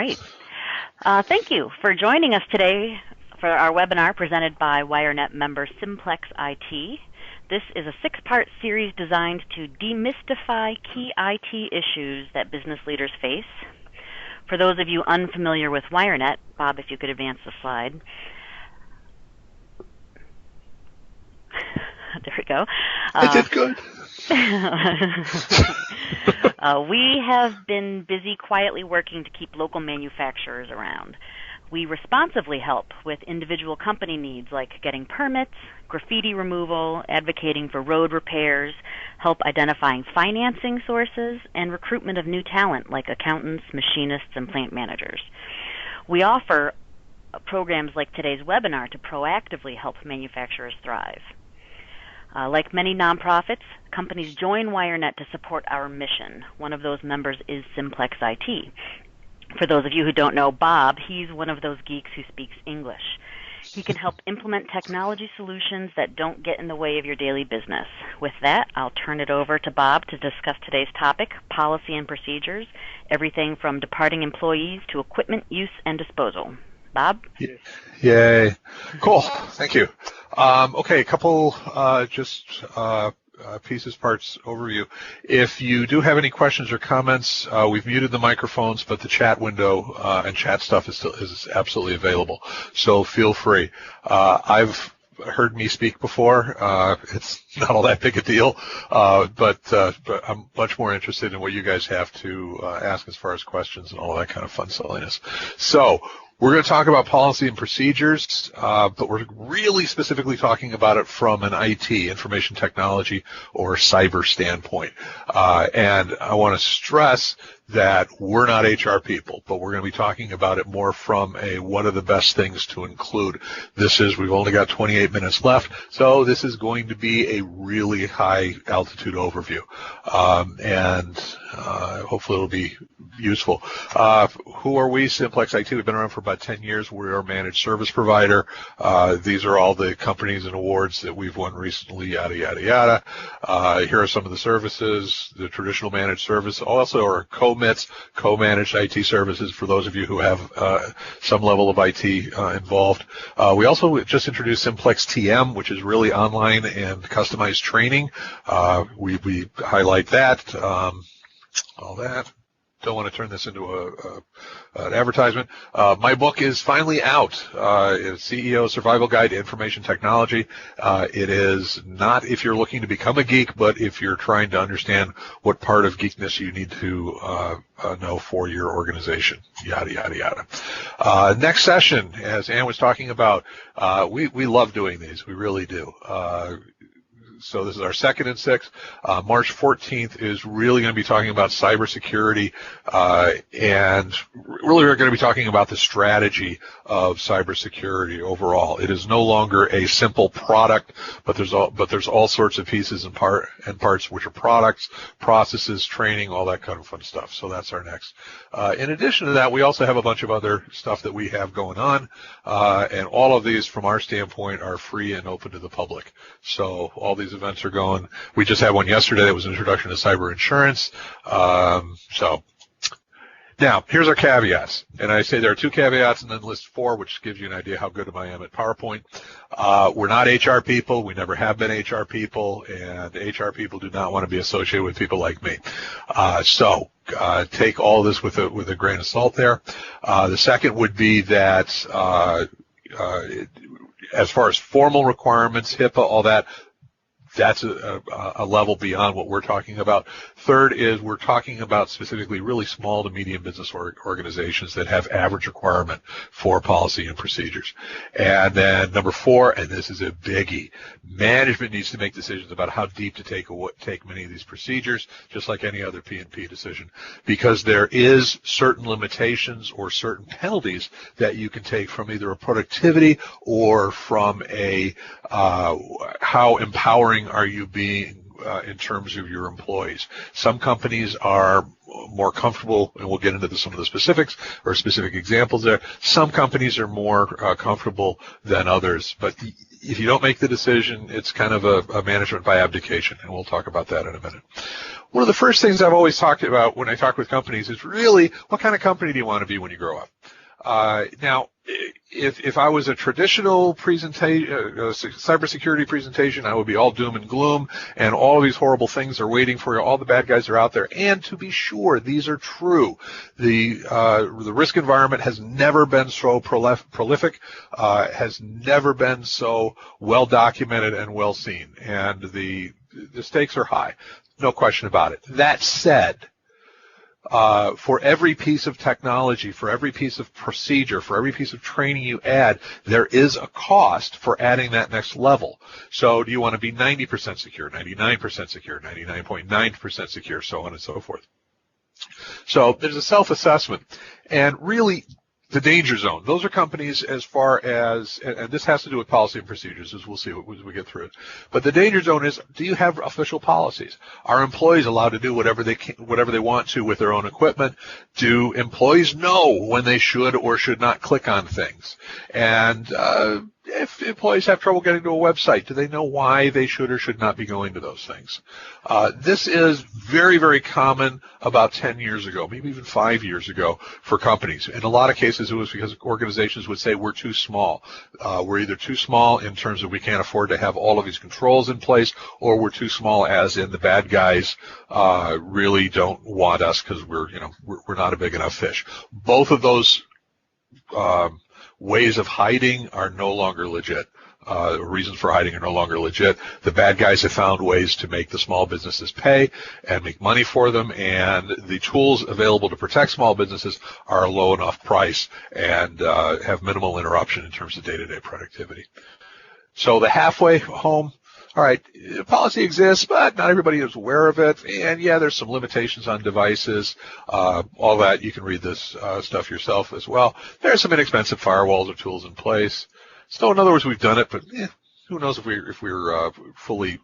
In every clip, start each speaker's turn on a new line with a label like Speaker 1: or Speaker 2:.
Speaker 1: Great. Thank you for joining us today for our webinar presented by WireNet member Simplex IT. This is a 6-part series designed to demystify key IT issues that business leaders face. For those of you unfamiliar with WireNet, Bob, if you could advance the slide. There we go.
Speaker 2: I did good.
Speaker 1: We have been busy quietly working to keep local manufacturers around. We responsively help with individual company needs like getting permits, graffiti removal, advocating for road repairs, help identifying financing sources, and recruitment of new talent like accountants, machinists, and plant managers. We offer programs like today's webinar to proactively help manufacturers thrive. Like many nonprofits, companies join WireNet to support our mission. One of those members is Simplex IT. For those of you who don't know Bob, he's one of those geeks who speaks English. He can help implement technology solutions that don't get in the way of your daily business. With that, I'll turn it over to Bob to discuss today's topic, policy and procedures, everything from departing employees to equipment use and disposal. Bob?
Speaker 2: Yay. Cool. Thank you. Okay, a couple pieces, parts, overview. If you do have any questions or comments, we've muted the microphones, but the chat window and chat stuff is absolutely available. So feel free. I've heard me speak before. It's not all that big a deal, but I'm much more interested in what you guys have to ask as far as questions and all that kind of fun silliness. So we're going to talk about policy and procedures, but we're really specifically talking about it from an IT, information technology, or cyber standpoint. And I want to stress that we're not HR people, but we're going to be talking about it more from a what are the best things to include. We've only got 28 minutes left, so this is going to be a really high altitude overview. And hopefully it'll be useful. Who are we? Simplex IT. We've been around for about 10 years. We're a managed service provider. These are all the companies and awards that we've won recently, yada, yada, yada. Here are some of the services, the traditional managed service, also our co-managed IT services for those of you who have some level of IT involved. We also just introduced Simplex TM, which is really online and customized training. We highlight that, all that. Don't want to turn this into an advertisement. My book is finally out. It's CEO Survival Guide to Information Technology. It is not if you're looking to become a geek, but if you're trying to understand what part of geekness you need to know for your organization. Yada, yada, yada. Next session, as Ann was talking about, we love doing these. We really do. So this is our second and sixth. March 14th is really going to be talking about cybersecurity, and really we're going to be talking about the strategy of cybersecurity overall. It is no longer a simple product, but there's all sorts of pieces and parts which are products, processes, training, all that kind of fun stuff. So that's our next. In addition to that, we also have a bunch of other stuff that we have going on, and all of these, from our standpoint, are free and open to the public. So all these events are going. We just had one yesterday that was an introduction to cyber insurance. So now, here's our caveats. And I say there are 2 caveats and then list 4, which gives you an idea how good I am at PowerPoint. We're not HR people. We never have been HR people. And HR people do not want to be associated with people like me. So take all this with a grain of salt there. The second would be that as far as formal requirements, HIPAA, all that, that's a level beyond what we're talking about. Third is we're talking about specifically really small to medium business organizations that have average requirement for policy and procedures. And then number 4, and this is a biggie, management needs to make decisions about how deep to take many of these procedures, just like any other P&P decision, because there is certain limitations or certain penalties that you can take from either a productivity or from a how empowering are you being in terms of your employees. Some companies are more comfortable, and we'll get into some of the specifics or specific examples there. Some companies are more comfortable than others, but if you don't make the decision, it's kind of a management by abdication, and we'll talk about that in a minute. One of the first things I've always talked about when I talk with companies is really, what kind of company do you want to be when you grow up? Now, if I was a traditional cybersecurity presentation, I would be all doom and gloom, and all of these horrible things are waiting for you. All the bad guys are out there, and to be sure, these are true. The risk environment has never been so prolific, has never been so well documented and well seen, and the stakes are high, no question about it. That said, for every piece of technology, for every piece of procedure, for every piece of training you add, there is a cost for adding that next level. So do you want to be 90% secure, 99% secure, 99.9% secure, so on and so forth? So there's a self-assessment. And really, the danger zone, those are companies as far as, and this has to do with policy and procedures, as we'll see as we get through it. But the danger zone is, do you have official policies? Are employees allowed to do whatever they want to with their own equipment? Do employees know when they should or should not click on things? And if employees have trouble getting to a website, do they know why they should or should not be going to those things? This is very, very common about 10 years ago, maybe even 5 years ago for companies. In a lot of cases, it was because organizations would say we're too small. We're either too small in terms of we can't afford to have all of these controls in place, or we're too small as in the bad guys really don't want us because we're not a big enough fish. Both of those ways of hiding are no longer legit. Reasons for hiding are no longer legit. The bad guys have found ways to make the small businesses pay and make money for them, and the tools available to protect small businesses are a low enough price and have minimal interruption in terms of day-to-day productivity. So the halfway home, all right, policy exists, but not everybody is aware of it, and yeah, there's some limitations on devices, all that. You can read this stuff yourself as well. There are some inexpensive firewalls or tools in place. So in other words, we've done it, but who knows if we're fully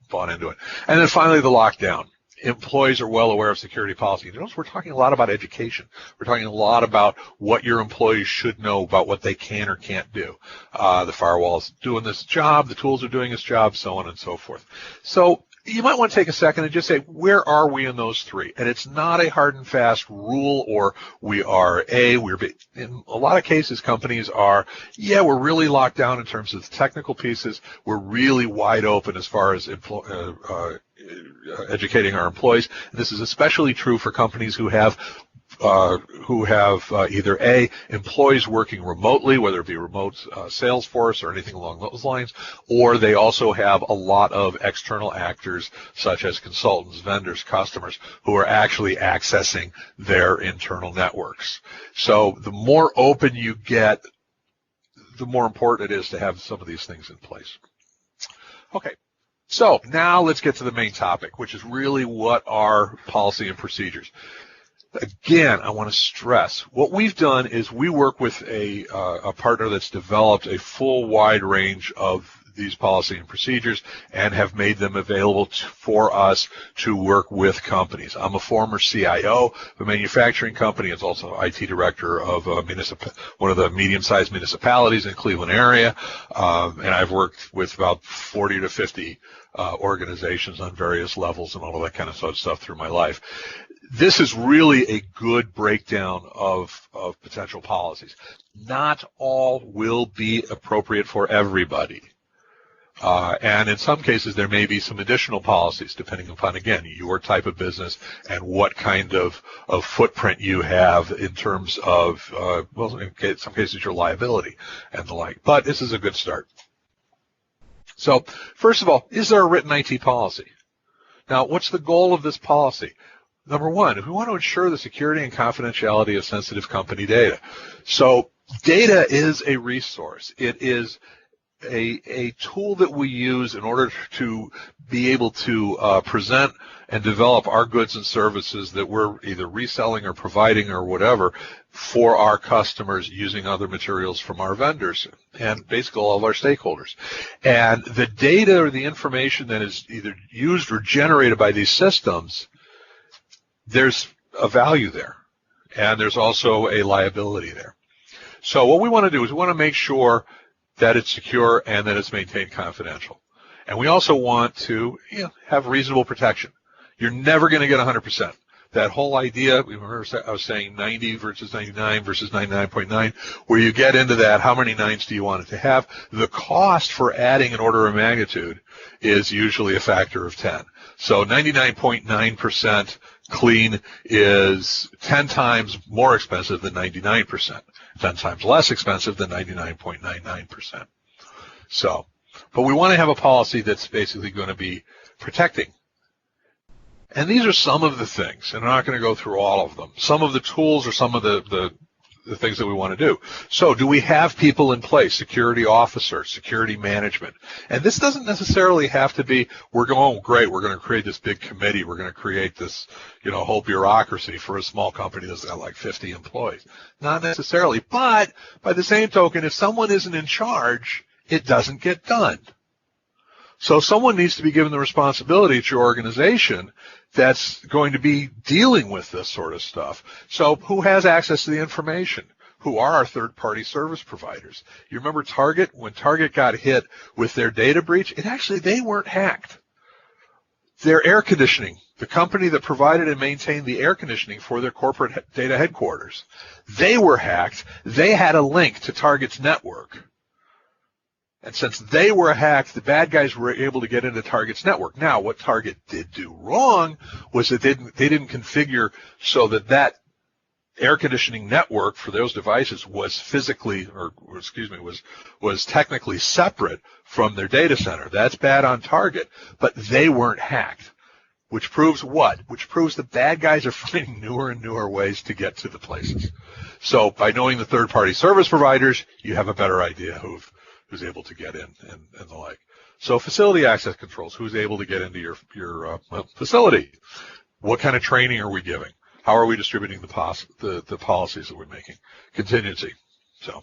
Speaker 2: bought into it. And then finally, the lockdown. Employees are well aware of security policy. Notice we're talking a lot about education. We're talking a lot about what your employees should know about what they can or can't do. The firewall's doing this job, the tools are doing this job, so on and so forth. So you might want to take a second and just say, where are we in those three? And it's not a hard and fast rule, or we are A, we're B. In a lot of cases, companies are, yeah, we're really locked down in terms of the technical pieces. We're really wide open as far as educating our employees. And this is especially true for companies who have either A, employees working remotely, whether it be remote sales force or anything along those lines, or they also have a lot of external actors such as consultants, vendors, customers who are actually accessing their internal networks. So the more open you get, the more important it is to have some of these things in place. Okay. So now let's get to the main topic, which is really what are policy and procedures. Again, I want to stress, what we've done is we work with a partner that's developed a full wide range of these policy and procedures and have made them available for us to work with companies. I'm a former CIO of a manufacturing company. It's also IT director of one of the medium-sized municipalities in Cleveland area, and I've worked with about 40 to 50 organizations on various levels and all of that kind of stuff through my life. This is really a good breakdown of potential policies. Not all will be appropriate for everybody. And in some cases, there may be some additional policies depending upon, again, your type of business and what kind of footprint you have in terms of, well, in some cases, your liability and the like. But this is a good start. So, first of all, is there a written IT policy? Now, what's the goal of this policy? Number one, we want to ensure the security and confidentiality of sensitive company data. So data is a resource. It is a tool that we use in order to be able to present and develop our goods and services that we're either reselling or providing or whatever for our customers using other materials from our vendors and basically all of our stakeholders. And the data or the information that is either used or generated by these systems, there's a value there, and there's also a liability there. So what we want to do is we want to make sure that it's secure, and that it's maintained confidential. And we also want to have reasonable protection. You're never going to get 100%. That whole idea, remember I was saying 90 versus 99 versus 99.9, where you get into that, how many nines do you want it to have? The cost for adding an order of magnitude is usually a factor of 10. So 99.9% clean is 10 times more expensive than 99%, 10 times less expensive than 99.99%. So, but we want to have a policy that's basically going to be protecting. And these are some of the things, and I'm not going to go through all of them. Some of the tools are some of the things that we want to do. So do we have people in place, security officers, security management? And this doesn't necessarily have to be, we're going, oh, great, we're going to create this big committee, we're going to create this, whole bureaucracy for a small company that's got like 50 employees. Not necessarily, but by the same token, if someone isn't in charge, it doesn't get done. So someone needs to be given the responsibility at your organization that's going to be dealing with this sort of stuff. So who has access to the information? Who are our third-party service providers? You remember Target? When Target got hit with their data breach, they weren't hacked. Their air conditioning, the company that provided and maintained the air conditioning for their corporate data headquarters, they were hacked. They had a link to Target's network. And since they were hacked, the bad guys were able to get into Target's network. Now, what Target did do wrong was that they didn't configure so that air conditioning network for those devices was was technically separate from their data center. That's bad on Target, but they weren't hacked. Which proves what? Which proves the bad guys are finding newer and newer ways to get to the places. So by knowing the third-party service providers, you have a better idea who's able to get in and the like. So facility access controls, who's able to get into your facility? What kind of training are we giving? How are we distributing the policies that we're making? Contingency. So,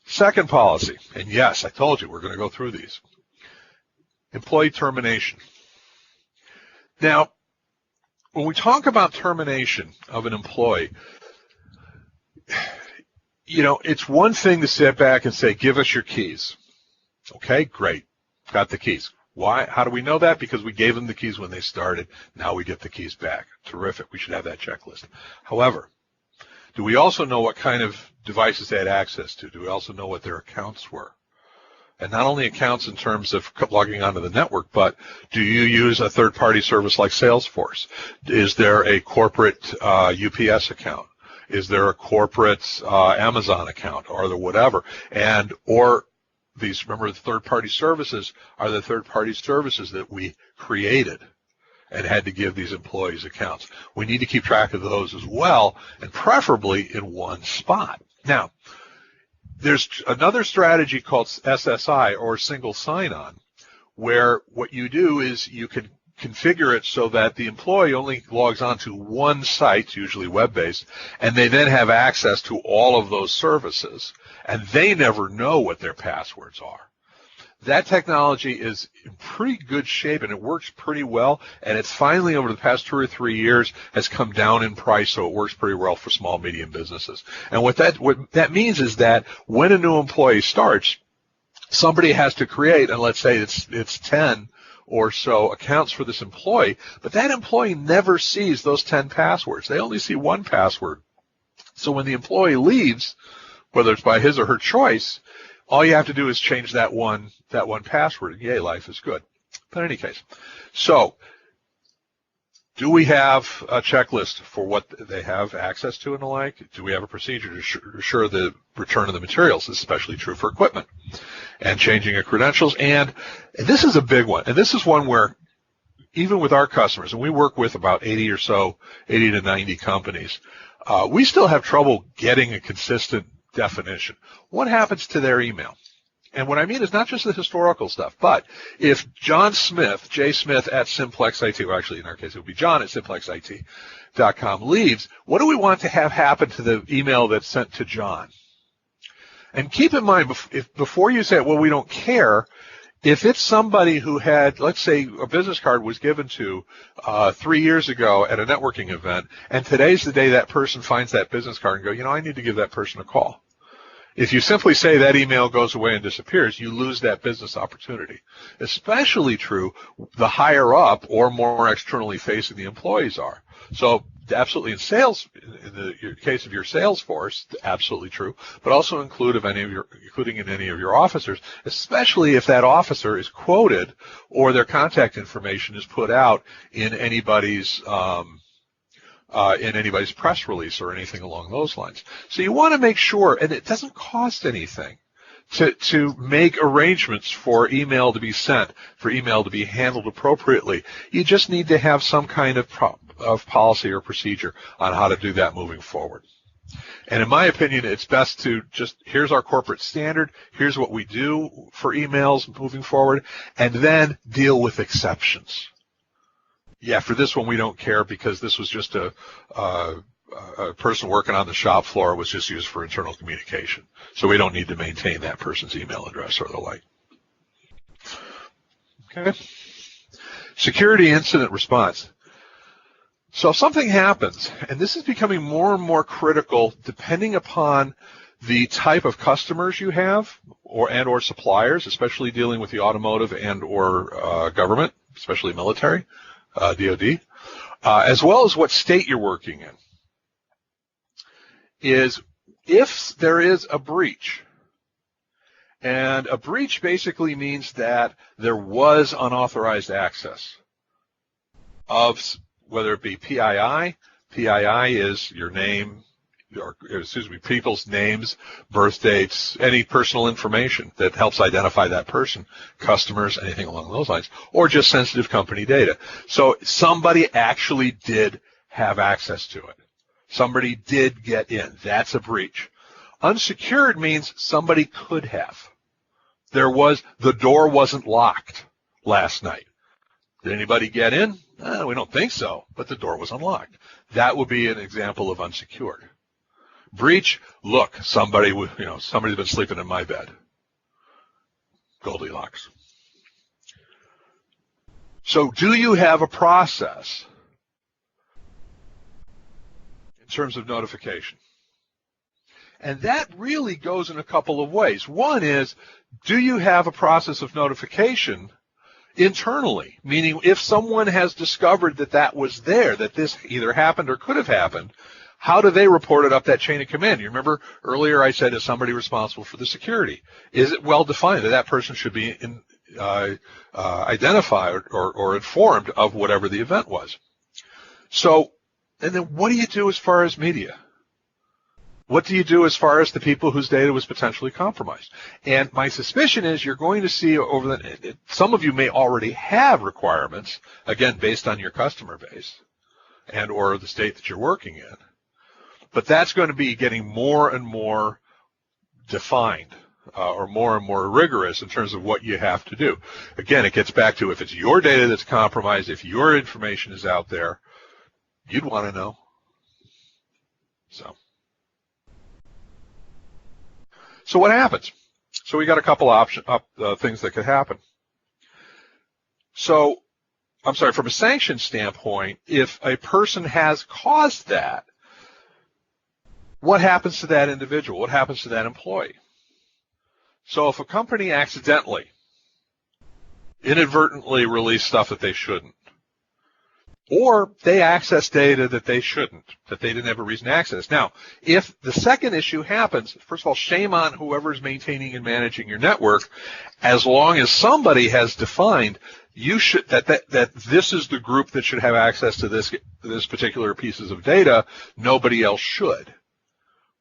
Speaker 2: second policy, and yes, I told you we're going to go through these. Employee termination. Now, when we talk about termination of an employee, it's one thing to sit back and say, give us your keys. Okay, great. Got the keys. Why? How do we know that? Because we gave them the keys when they started. Now we get the keys back. Terrific. We should have that checklist. However, do we also know what kind of devices they had access to? Do we also know what their accounts were? And not only accounts in terms of logging onto the network, but do you use a third-party service like Salesforce? Is there a corporate UPS account? Is there a corporate Amazon account or the whatever? Or these, remember, the third-party services are the third-party services that we created and had to give these employees accounts. We need to keep track of those as well, and preferably in one spot. Now, there's another strategy called SSI, or single sign-on, where what you do is you can configure it so that the employee only logs on to one site, usually web-based, and they then have access to all of those services, and they never know what their passwords are. That technology is in pretty good shape, and it works pretty well, and it's finally, over the past 2 or 3 years, has come down in price, so it works pretty well for small, medium businesses. And what that means is that when a new employee starts, somebody has to create, and let's say it's 10 or so accounts for this employee, but that employee never sees those 10 passwords. They only see one password. So when the employee leaves, whether it's by his or her choice, all you have to do is change that one password, and yay, life is good. But in any case, so do we have a checklist for what they have access to and the like? Do we have a procedure to assure the return of the materials? This is especially true for equipment and changing of credentials. And this is a big one. And this is one where even with our customers, and we work with about 80 to 90 companies, we still have trouble getting a consistent definition. What happens to their email? And what I mean is not just the historical stuff, but if John Smith, J. Smith at Simplex IT, well, actually in our case it would be John at simplexit.com, leaves, what do we want to have happen to the email that's sent to John? And keep in mind, before you say, well, we don't care, If it's somebody who had, let's say, a business card was given to 3 years ago at a networking event, and today's the day that person finds that business card and go, I need to give that person a call. If you simply say that email goes away and disappears, you lose that business opportunity. Especially true the higher up or more externally facing the employees are. So absolutely in sales, in the case of your sales force, absolutely true, but also including in any of your officers, especially if that officer is quoted or their contact information is put out in anybody's press release or anything along those lines. So you want to make sure, and it doesn't cost anything to make arrangements for email to be sent, for email to be handled appropriately. You just need to have some kind of policy or procedure on how to do that moving forward. And in my opinion, it's best to just, here's our corporate standard, here's what we do for emails moving forward, and then deal with exceptions. Yeah, for this one we don't care because this was just a person working on the shop floor, was just used for internal communication. So we don't need to maintain that person's email address or the like. Okay. Security incident response. So if something happens, and this is becoming more and more critical depending upon the type of customers you have or suppliers, especially dealing with the automotive and or government, especially military. DOD, as well as what state you're working in, is if there is a breach, and a breach basically means that there was unauthorized access of, whether it be PII is your name, people's names, birth dates, any personal information that helps identify that person, customers, anything along those lines, or just sensitive company data. So somebody actually did have access to it. Somebody did get in. That's a breach. Unsecured means somebody could have. The door wasn't locked last night. Did anybody get in? We don't think so, but the door was unlocked. That would be an example of unsecured. Breach, look, somebody's been sleeping in my bed. Goldilocks. So do you have a process in terms of notification? And that really goes in a couple of ways. One is, do you have a process of notification internally? Meaning, if someone has discovered that was there, that this either happened or could have happened, how do they report it up that chain of command? You remember earlier I said, is somebody responsible for the security? Is it well defined that person should be identified or informed of whatever the event was? So, and then what do you do as far as media? What do you do as far as the people whose data was potentially compromised? And my suspicion is you're going to see some of you may already have requirements, again, based on your customer base and or the state that you're working in. But that's going to be getting more and more defined or more and more rigorous in terms of what you have to do. Again, it gets back to if it's your data that's compromised, if your information is out there, you'd want to know. So what happens? So we got a couple things that could happen. So, I'm sorry, from a sanction standpoint, if a person has caused that, what happens to that individual? What happens to that employee? So if a company accidentally, inadvertently release stuff that they shouldn't, or they access data that they shouldn't, that they didn't have a reason to access. Now, if the second issue happens, first of all, shame on whoever's maintaining and managing your network, as long as somebody has defined that this is the group that should have access to this particular pieces of data, nobody else should.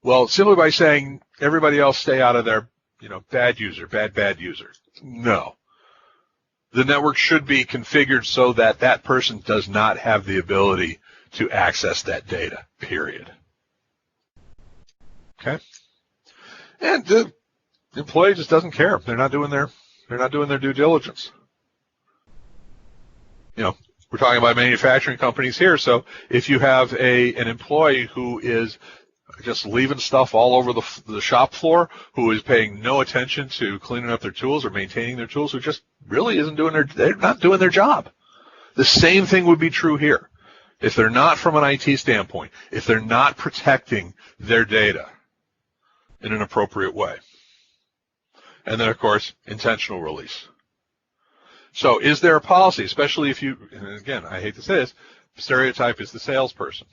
Speaker 2: Well, simply by saying everybody else stay out of their, bad user, bad user. No. The network should be configured so that that person does not have the ability to access that data, period. Okay? And the employee just doesn't care. They're not doing their due diligence. We're talking about manufacturing companies here, so if you have an employee who is just leaving stuff all over the shop floor, who is paying no attention to cleaning up their tools or maintaining their tools, who just really they're not doing their job. The same thing would be true here. If they're not from an IT standpoint, if they're not protecting their data in an appropriate way. And then, of course, intentional release. So is there a policy, especially if you, and again, I hate to say this, stereotype is the salesperson.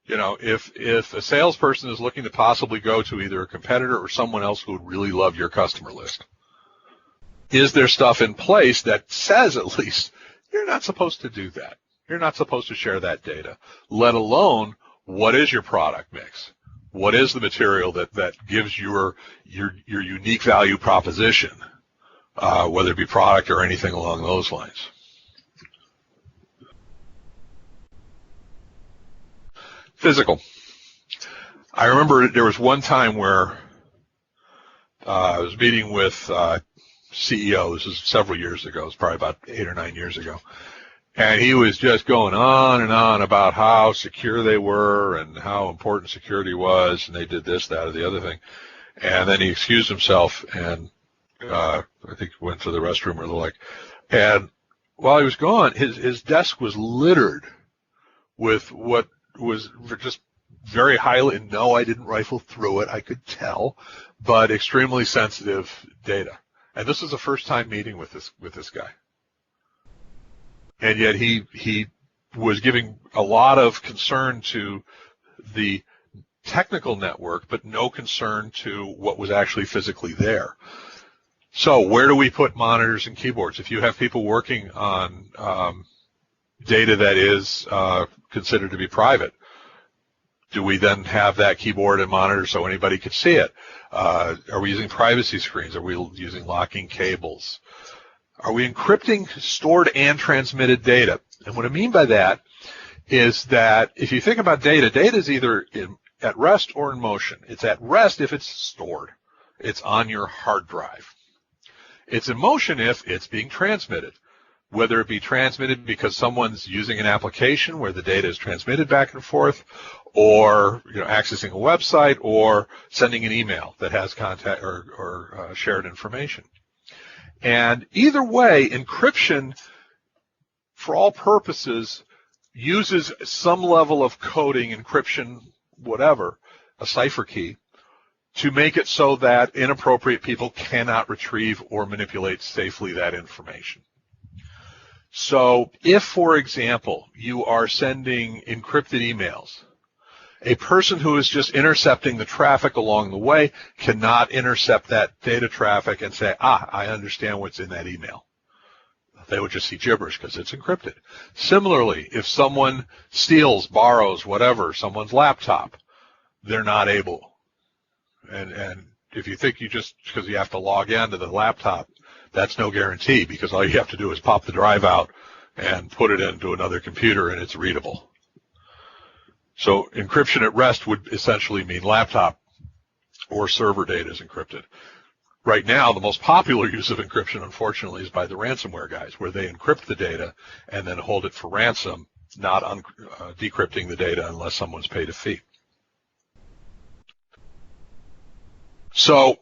Speaker 2: You know, if a salesperson is looking to possibly go to either a competitor or someone else who would really love your customer list, is there stuff in place that says at least you're not supposed to do that? You're not supposed to share that data, let alone what is your product mix? What is the material that gives your unique value proposition, whether it be product or anything along those lines? Physical. I remember there was one time where I was meeting with CEO. This was several years ago. It was probably about 8 or 9 years ago. And he was just going on and on about how secure they were and how important security was, and they did this, that, or the other thing. And then he excused himself and I think went to the restroom or the like. And while he was gone, his desk was littered with what was just very highly, no, I didn't rifle through it, I could tell, but extremely sensitive data. And this was the first time meeting with this guy. And yet he was giving a lot of concern to the technical network, but no concern to what was actually physically there. So where do we put monitors and keyboards? If you have people working on data that is considered to be private, do we then have that keyboard and monitor so anybody could see it? Are we using privacy screens? Are we using locking cables? Are we encrypting stored and transmitted data? And what I mean by that is that if you think about data, data is either at rest or in motion. It's at rest if it's stored. It's on your hard drive. It's in motion if it's being transmitted, whether it be transmitted because someone's using an application where the data is transmitted back and forth, or accessing a website, or sending an email that has contact or shared information. And either way, encryption, for all purposes, uses some level of coding, encryption, whatever, a cipher key, to make it so that inappropriate people cannot retrieve or manipulate safely that information. So if, for example, you are sending encrypted emails, a person who is just intercepting the traffic along the way cannot intercept that data traffic and say, I understand what's in that email. They would just see gibberish because it's encrypted. Similarly, if someone steals, borrows, whatever, someone's laptop, they're not able. And if you think because you have to log into the laptop, that's no guarantee, because all you have to do is pop the drive out and put it into another computer and it's readable. So encryption at rest would essentially mean laptop or server data is encrypted. Right now, the most popular use of encryption, unfortunately, is by the ransomware guys, where they encrypt the data and then hold it for ransom, not decrypting the data unless someone's paid a fee. So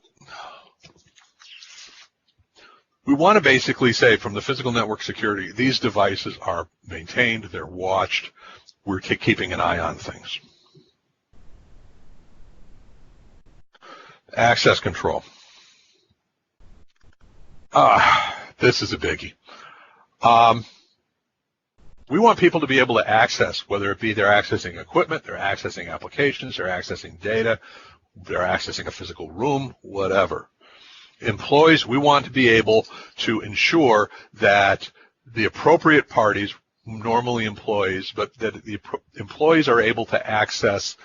Speaker 2: we want to basically say, from the physical network security, these devices are maintained, they're watched, we're keeping an eye on things. Access control. This is a biggie. We want people to be able to access, whether it be they're accessing equipment, they're accessing applications, they're accessing data, they're accessing a physical room, whatever. Employees, we want to be able to ensure that the appropriate parties, normally employees, but that the employees are able to access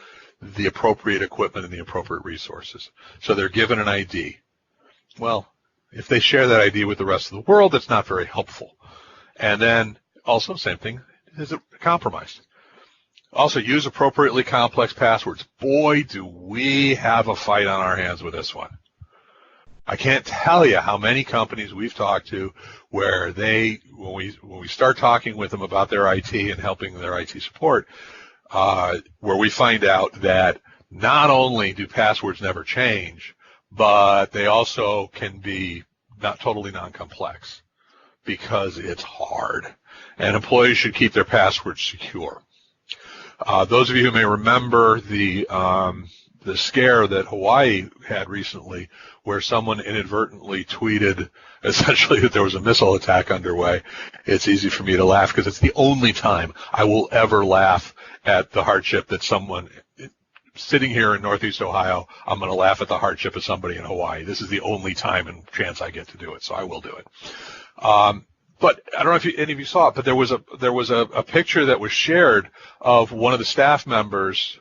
Speaker 2: the appropriate equipment and the appropriate resources. So they're given an ID. Well, if they share that ID with the rest of the world, that's not very helpful. And then also, same thing, is it compromised? Also, use appropriately complex passwords. Boy, do we have a fight on our hands with this one. I can't tell you how many companies we've talked to where when we start talking with them about their IT and helping their IT support, where we find out that not only do passwords never change, but they also can be not totally non-complex because it's hard. And employees should keep their passwords secure. Those of you who may remember the scare that Hawaii had recently, where someone inadvertently tweeted essentially that there was a missile attack underway, it's easy for me to laugh because it's the only time I will ever laugh at the hardship that someone sitting here in Northeast Ohio, I'm going to laugh at the hardship of somebody in Hawaii. This is the only time and chance I get to do it, so I will do it. But I don't know if any of you saw it, but there was a picture that was shared of one of the staff members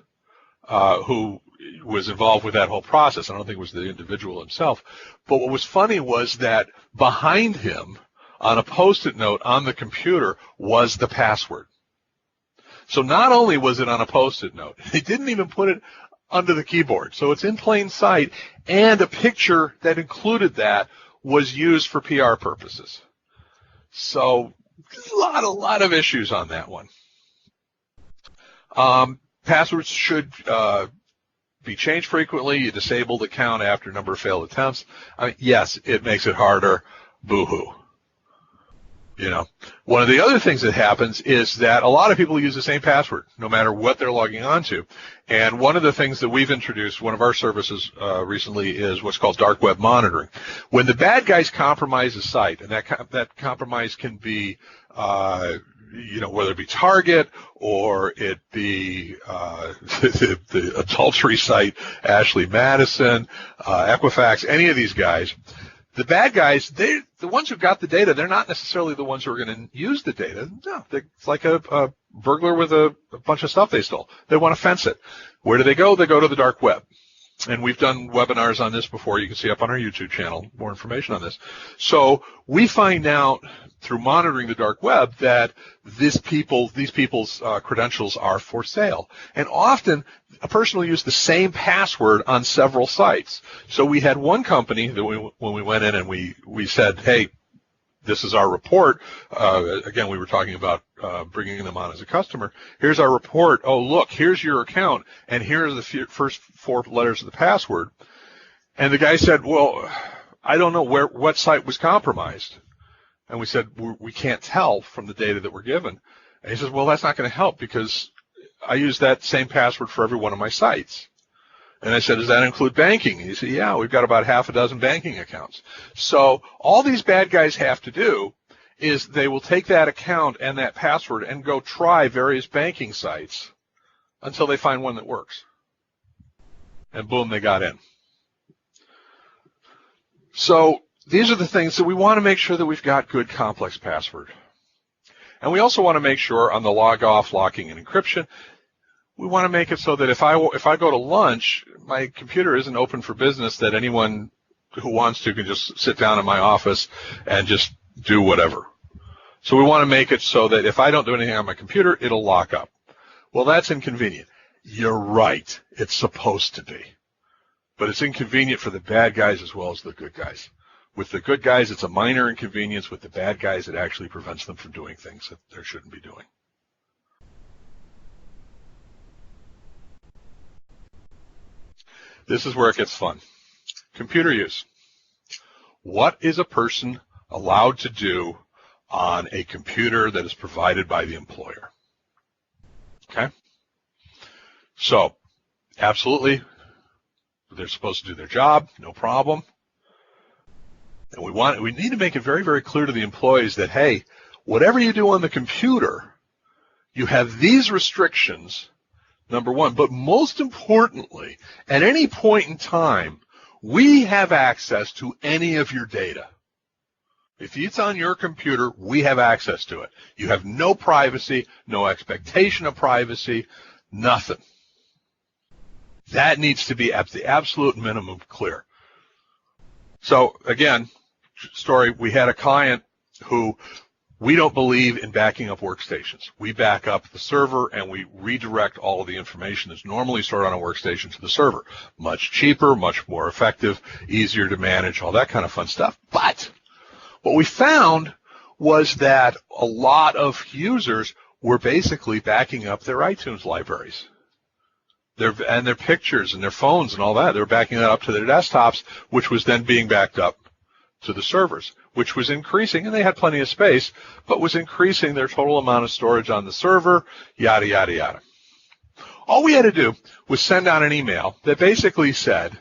Speaker 2: who was involved with that whole process. I don't think it was the individual himself. But what was funny was that behind him, on a Post-it note on the computer, was the password. So not only was it on a Post-it note, they didn't even put it under the keyboard. So it's in plain sight, and a picture that included that was used for PR purposes. So a lot of issues on that one. Passwords should be changed frequently. You disable the account after a number of failed attempts. I mean, yes, it makes it harder. Boo-hoo. You know, one of the other things that happens is that a lot of people use the same password no matter what they're logging onto. And one of the things that we've introduced, one of our services recently, is what's called dark web monitoring. When the bad guys compromise a site, and that compromise can be, whether it be Target or it be the adultery site, Ashley Madison, Equifax, any of these guys, the bad guys, the ones who got the data, they're not necessarily the ones who are going to use the data. No, it's like a burglar with a bunch of stuff they stole. They want to fence it. Where do they go? They go to the dark web. And we've done webinars on this before. You can see up on our YouTube channel more information on this. So we find out through monitoring the dark web that these people's credentials are for sale. And often a person will use the same password on several sites. So we had one company that when we went in and we said, hey, this is our report. Again, we were talking about bringing them on as a customer. Here's our report. Oh, look, here's your account, and here are the first 4 letters of the password. And the guy said, well, I don't know what site was compromised. And we said, we can't tell from the data that we're given. And he says, well, that's not going to help because I use that same password for every one of my sites. And I said, does that include banking? And he said, yeah, we've got about half a dozen banking accounts. So all these bad guys have to do is they will take that account and that password and go try various banking sites until they find one that works. And boom, they got in. So these are the things that we want to make sure that we've got good complex password. And we also want to make sure on the log off, locking, and encryption, we want to make it so that if I go to lunch, my computer isn't open for business, that anyone who wants to can just sit down in my office and just do whatever. So we want to make it so that if I don't do anything on my computer, it'll lock up. Well, that's inconvenient. You're right. It's supposed to be. But it's inconvenient for the bad guys as well as the good guys. With the good guys, it's a minor inconvenience. With the bad guys, it actually prevents them from doing things that they shouldn't be doing. This is where it gets fun. Computer use. What is a person allowed to do on a computer that is provided by the employer? Okay? So, absolutely, they're supposed to do their job, no problem. And we need to make it very, very clear to the employees that, hey, whatever you do on the computer, you have these restrictions, number one. But most importantly, at any point in time, we have access to any of your data. If it's on your computer, we have access to it. You have no privacy, no expectation of privacy, nothing. That needs to be at the absolute minimum clear. So again, story, we had a client who we don't believe in backing up workstations. We back up the server and we redirect all of the information that's normally stored on a workstation to the server. Much cheaper, much more effective, easier to manage, all that kind of fun stuff. But what we found was that a lot of users were basically backing up their iTunes libraries. their pictures and their phones and all that. They were backing that up to their desktops, which was then being backed up to the servers, which was increasing, and they had plenty of space, but was increasing their total amount of storage on the server, yada, yada, yada. All we had to do was send out an email that basically said,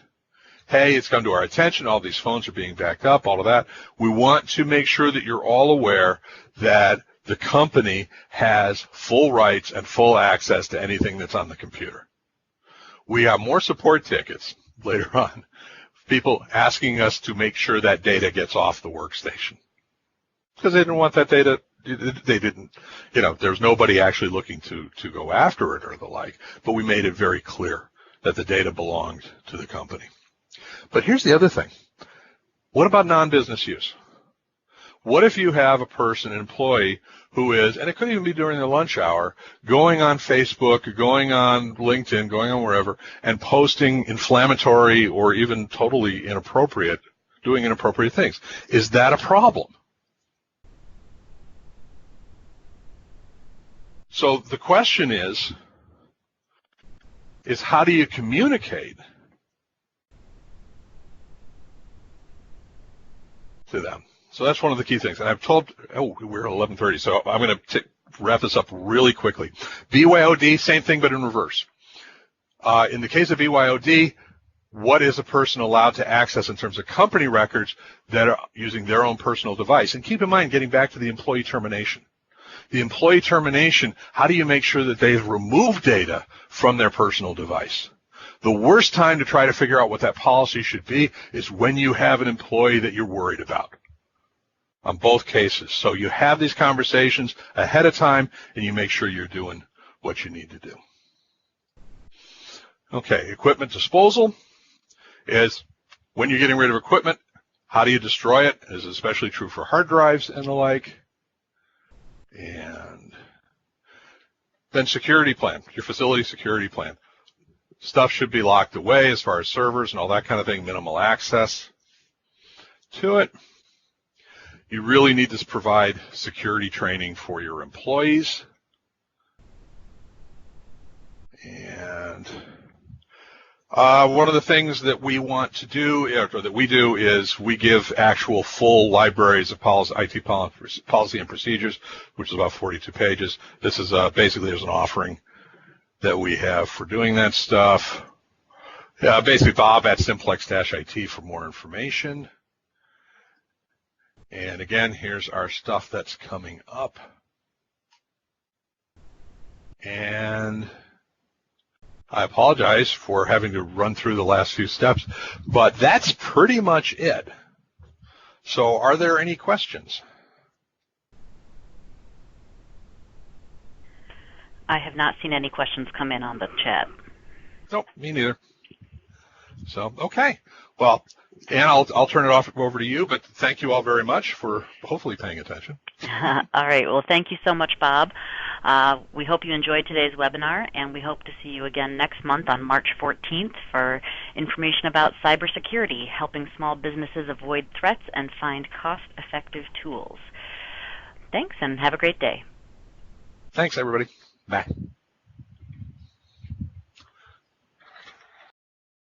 Speaker 2: hey, it's come to our attention, all these phones are being backed up, all of that. We want to make sure that you're all aware that the company has full rights and full access to anything that's on the computer. We have more support tickets later on, people asking us to make sure that data gets off the workstation because they didn't want that data. They didn't, there was nobody actually looking to go after it or the like, but we made it very clear that the data belonged to the company. But here's the other thing. What about non-business use? What if you have a person, an employee, who is, and it could even be during their lunch hour, going on Facebook, going on LinkedIn, going on wherever, and posting inflammatory or even totally inappropriate, doing inappropriate things? Is that a problem? So the question is how do you communicate to them? So that's one of the key things. And I've told, we're at 11:30, so I'm going to wrap this up really quickly. BYOD, same thing, but in reverse. In the case of BYOD, what is a person allowed to access in terms of company records that are using their own personal device? And keep in mind, getting back to the employee termination. The employee termination, how do you make sure that they've removed data from their personal device? The worst time to try to figure out what that policy should be is when you have an employee that you're worried about. On both cases. So you have these conversations ahead of time and you make sure you're doing what you need to do. Okay, equipment disposal is when you're getting rid of equipment, how do you destroy it? This is especially true for hard drives and the like. And then security plan, your facility security plan. Stuff should be locked away as far as servers and all that kind of thing, minimal access to it. You really need to provide security training for your employees. And one of the things that we want to do, or that we do, is we give actual full libraries of IT policy and procedures, which is about 42 pages. This is basically there's an offering that we have for doing that stuff. Basically, Bob at simplex-IT for more information. And again, here's our stuff that's coming up. And I apologize for having to run through the last few steps, but that's pretty much it. So are there any questions?
Speaker 1: I have not seen any questions come in on the chat.
Speaker 2: Nope, me neither. So, okay. Well, Ann, I'll turn it over to you, but thank you all very much for hopefully paying attention.
Speaker 1: All right. Well, thank you so much, Bob. We hope you enjoyed today's webinar, and we hope to see you again next month on March 14th for information about cybersecurity, helping small businesses avoid threats and find cost-effective tools. Thanks, and have a great day.
Speaker 2: Thanks, everybody. Bye.